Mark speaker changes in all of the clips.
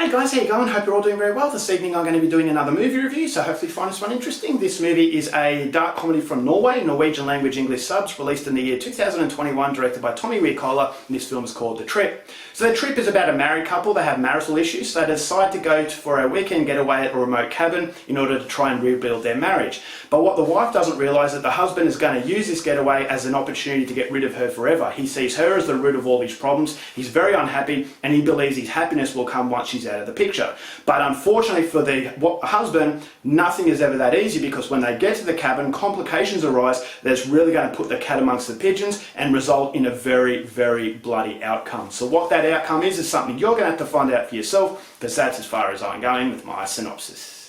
Speaker 1: Hey guys, how you going? Hope you're all doing very well. This evening I'm going to be doing another movie review, so hopefully you find this one interesting. This movie is a dark comedy from Norway, Norwegian language English subs, released in the year 2021, directed by Noomi Rapace, and this film is called The Trip. So The Trip is about a married couple. They have marital issues, so they decide to go for a weekend getaway at a remote cabin in order to try and rebuild their marriage. But what the wife doesn't realise is that the husband is going to use this getaway as an opportunity to get rid of her forever. He sees her as the root of all these problems. He's very unhappy, and he believes his happiness will come once she's out of the picture. But unfortunately for the husband, nothing is ever that easy, because when they get to the cabin, complications arise that's really going to put the cat amongst the pigeons and result in a very, very bloody outcome. So what that outcome is something you're going to have to find out for yourself, because that's as far as I'm going with my synopsis.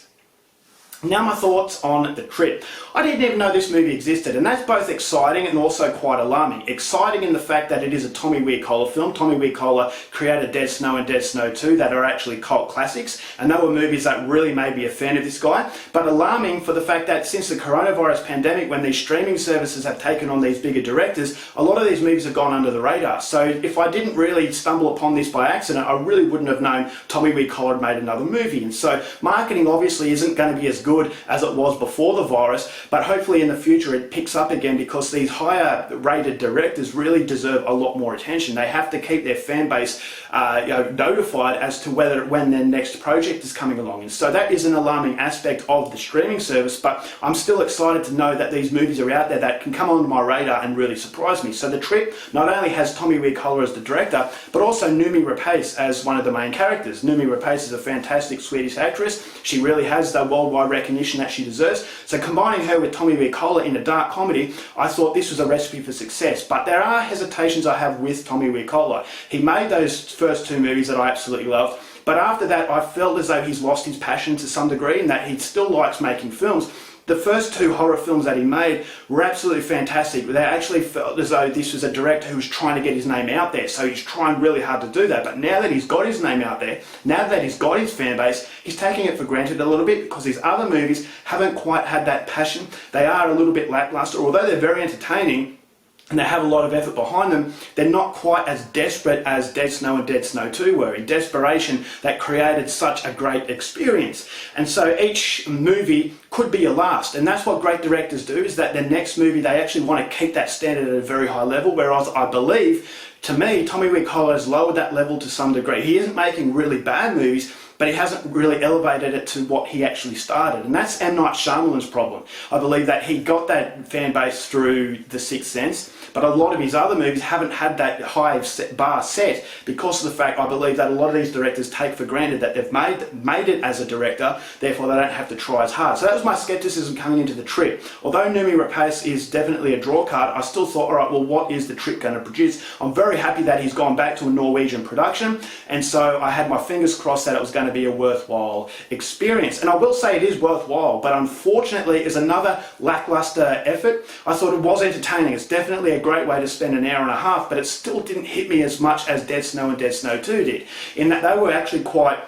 Speaker 1: Now my thoughts on The Trip. I didn't even know this movie existed, and that's both exciting and also quite alarming. Exciting in the fact that it is a Noomi Rapace film. Noomi Rapace created Dead Snow and Dead Snow 2 that are actually cult classics, and they were movies that really made me a fan of this guy. But alarming for the fact that since the coronavirus pandemic, when these streaming services have taken on these bigger directors, a lot of these movies have gone under the radar. So if I didn't really stumble upon this by accident, I really wouldn't have known Noomi Rapace had made another movie. And so marketing obviously isn't going to be as good as it was before the virus, but hopefully in the future it picks up again, because these higher rated directors really deserve a lot more attention. They have to keep their fan base notified as to when their next project is coming along. And so that is an alarming aspect of the streaming service, but I'm still excited to know that these movies are out there that can come onto my radar and really surprise me. So The Trip not only has Noomi Rapace as the director, but also Noomi Rapace as one of the main characters. Noomi Rapace is a fantastic Swedish actress. She really has the worldwide recognition that she deserves. So combining her with Noomi Rapace in a dark comedy, I thought this was a recipe for success. But there are hesitations I have with Noomi Rapace. He made those first two movies that I absolutely loved, but after that I felt as though he's lost his passion to some degree, and that he still likes making films. The first two horror films that he made were absolutely fantastic. They actually felt as though this was a director who was trying to get his name out there, so he's trying really hard to do that. But now that he's got his name out there, now that he's got his fan base, he's taking it for granted a little bit, because his other movies haven't quite had that passion. They are a little bit lackluster, although they're very entertaining and they have a lot of effort behind them. They're not quite as desperate as Dead Snow and Dead Snow 2 were, in desperation that created such a great experience. And so each movie could be a last, and that's what great directors do, is that their next movie, they actually want to keep that standard at a very high level, whereas I believe, to me, Noomi Rapace has lowered that level to some degree. He isn't making really bad movies, but he hasn't really elevated it to what he actually started. And that's M. Night Shyamalan's problem. I believe that he got that fan base through The Sixth Sense, but a lot of his other movies haven't had that high bar set, because of the fact, I believe, that a lot of these directors take for granted that they've made it as a director, therefore they don't have to try as hard. So that was my skepticism coming into The Trip. Although Noomi Rapace is definitely a draw card, I still thought, alright, well, what is The Trip going to produce? I'm very happy that he's gone back to a Norwegian production, and so I had my fingers crossed that it was going to be a worthwhile experience. And I will say it is worthwhile, but unfortunately it's another lackluster effort. I thought it was entertaining. It's definitely a great way to spend an hour and a half, but it still didn't hit me as much as Dead Snow and Dead Snow 2 did, in that they were actually quite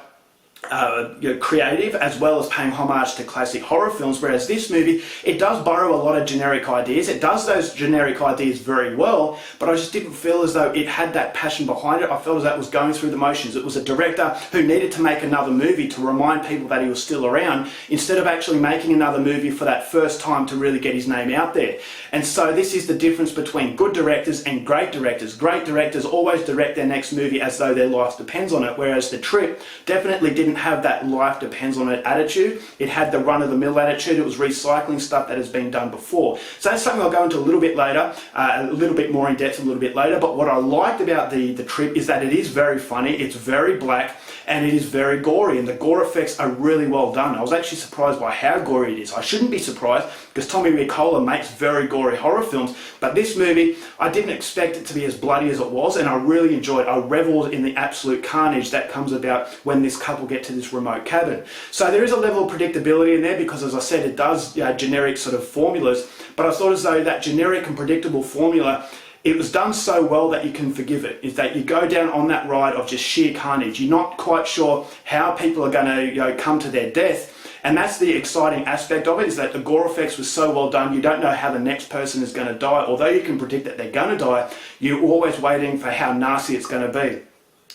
Speaker 1: creative, as well as paying homage to classic horror films, whereas this movie, it does borrow a lot of generic ideas. It does those generic ideas very well, but I just didn't feel as though it had that passion behind it. I felt as though it was going through the motions. It was a director who needed to make another movie to remind people that he was still around, instead of actually making another movie for that first time to really get his name out there. And so this is the difference between good directors and great directors. Great directors always direct their next movie as though their life depends on it, whereas The Trip definitely didn't have that life depends on it attitude. It had the run-of-the-mill attitude. It was recycling stuff that has been done before. So that's something I'll go into a little bit later, a little bit more in depth a little bit later. But what I liked about the Trip is that it is very funny, it's very black, and it is very gory, and the gore effects are really well done. I was actually surprised by how gory it is. I shouldn't be surprised, because Noomi Rapace makes very gory horror films, but this movie, I didn't expect it to be as bloody as it was, and I really enjoyed it. I reveled in the absolute carnage that comes about when this couple get to this remote cabin. So there is a level of predictability in there, because, as I said, it does generic sort of formulas, but I thought as though that generic and predictable formula, it was done so well that you can forgive it. Is that you go down on that ride of just sheer carnage. You're not quite sure how people are going to come to their death. And that's the exciting aspect of it, is that the gore effects were so well done. You don't know how the next person is going to die. Although you can predict that they're going to die, you're always waiting for how nasty it's going to be.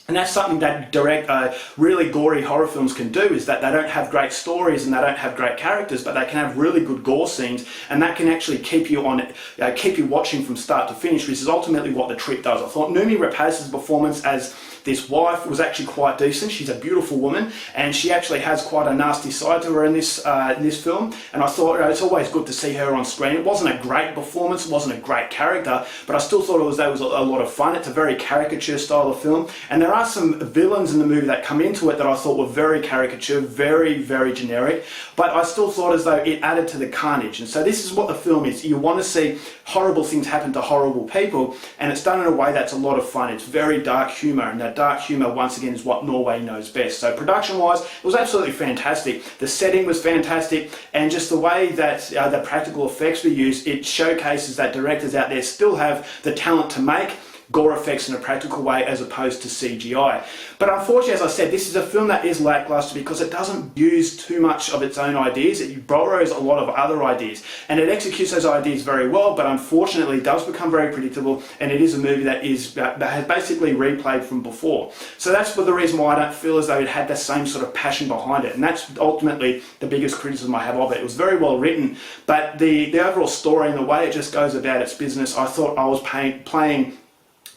Speaker 1: And that's something that really gory horror films can do, is that they don't have great stories and they don't have great characters, but they can have really good gore scenes, and that can actually keep you watching from start to finish, which is ultimately what The Trip does. I thought Noomi Rapace's performance as this wife was actually quite decent. She's a beautiful woman, and she actually has quite a nasty side to her in this film. And I thought it's always good to see her on screen. It wasn't a great performance, it wasn't a great character, but I still thought that was a lot of fun. It's a very caricature style of film, and there are some villains in the movie that come into it that I thought were very caricature, very, very generic, but I still thought as though it added to the carnage. And so this is what the film is. You want to see horrible things happen to horrible people, and it's done in a way that's a lot of fun. It's very dark humour, and that dark humour, once again, is what Norway knows best. So production-wise, it was absolutely fantastic. The setting was fantastic, and just the way that the practical effects were used, it showcases that directors out there still have the talent to make gore effects in a practical way as opposed to CGI. But unfortunately, as I said, this is a film that is lackluster because it doesn't use too much of its own ideas. It borrows a lot of other ideas, and it executes those ideas very well, but unfortunately does become very predictable, and it is a movie that has basically replayed from before. So that's the reason why I don't feel as though it had the same sort of passion behind it, and that's ultimately the biggest criticism I have of it. It was very well written, but the overall story and the way it just goes about its business, I thought I was playing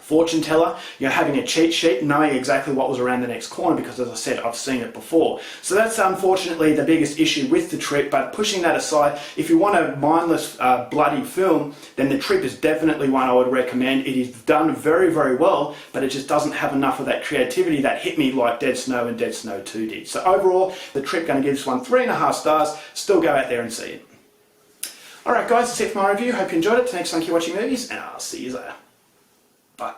Speaker 1: fortune teller, having a cheat sheet, knowing exactly what was around the next corner, because as I said, I've seen it before. So that's unfortunately the biggest issue with The Trip. But pushing that aside, if you want a mindless, bloody film, then The Trip is definitely one I would recommend. It is done very, very well, but it just doesn't have enough of that creativity that hit me like Dead Snow and Dead Snow 2 did. So overall, The Trip, going to give this one 3.5 stars. Still go out there and see it. Alright guys, that's it for my review. Hope you enjoyed it. Till next time, keep watching movies, and I'll see you later. Bye.